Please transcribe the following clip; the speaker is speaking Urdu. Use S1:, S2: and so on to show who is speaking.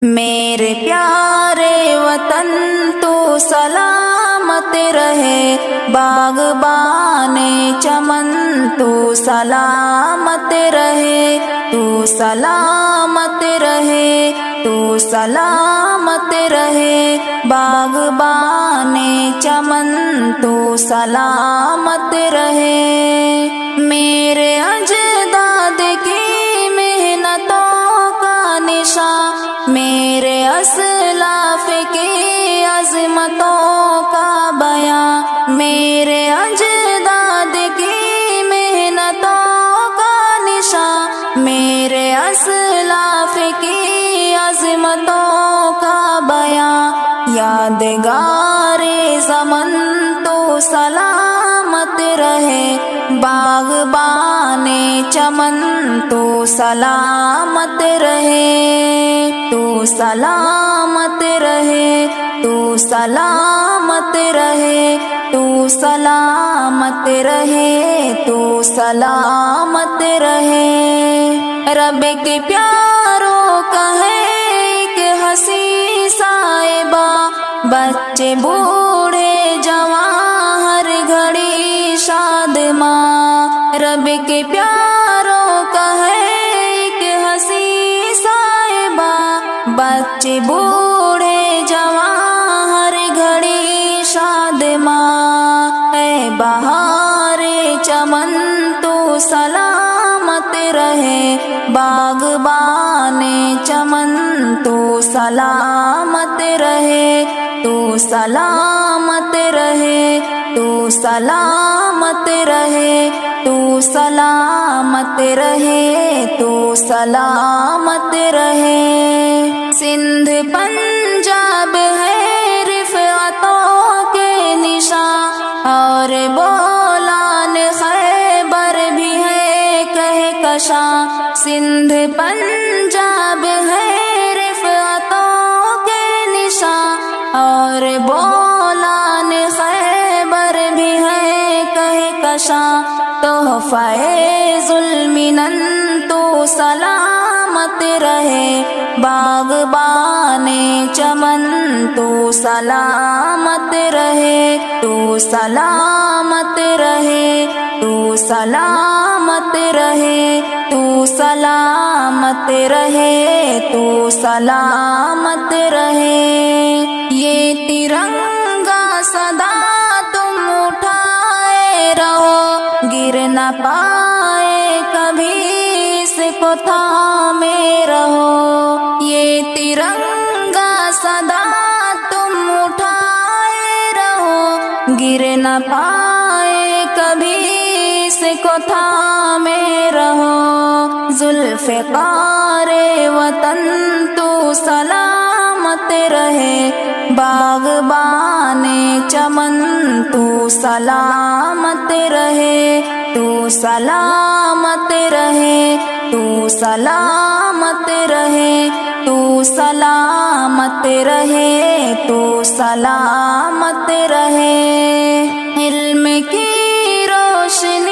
S1: میرے پیارے وطن تو سلامت رہے، باغبان چمن تو سلامت رہے، تو سلامت رہے، تو سلامت رہے، باغبان چمن تو سلامت رہے۔ میرے اجداد کی محنتوں کا نشان، میرے اسلاف کی عظمتوں کا بیان، میرے اجداد کی محنتوں کا نشان، میرے اسلاف کی عظمتوں کا بیان، یادگار زمن تو سلامت رہے، باغبان چمن تو سلامت رہے، تو سلامت رہے، تو سلامت رہے، تو سلامت رہے، تو سلامت رہے۔ رب کے پیاروں کا ہے ایک حسین صاحبہ، بچے بوڑھے جوان ہر گھڑی شاد ماں، رب کے پیاروں کا ہے ایک حسین صاحبہ، بچے بوڑھے جوان ہر گھڑی شاد ماں، اے بہار چمن تو سلامت رہے، باغبان چمن تو سلامت رہے، تو سلامت رہے، تو سلامت رہے، تو سلامت رہے، تو سلامت رہے۔ سندھ پنجاب ہے رفعتوں کے نشان، اور بولان خیبر بھی ہے کہکشاں، سندھ پنجاب ہے رفعتوں کے نشان، اور بولان خیبر بھی ہے کہکشاں، تحفہ ذوالمنن تو سلامت رہے، باغبان چمن تو سلامت رہے، تو سلامت رہے، تو سلامت رہے، تو سلامت رہے، تو سلامت رہے۔ یہ ترنگا سدا تم اٹھائے رہو، گر نہ پائے کبھی اس کو تھامے رہو، یہ ترنگا سدا تم اٹھائے رہو، گر نہ پائے کبھی اس کو تھامے رہو، ذوالفقار وطن تو سلامت رہے، باغبان چمن تو سلامت رہے، تو سلامت رہے، تو سلامت رہے، تو سلامت رہے، تو سلامت رہے۔ علم کی روشنی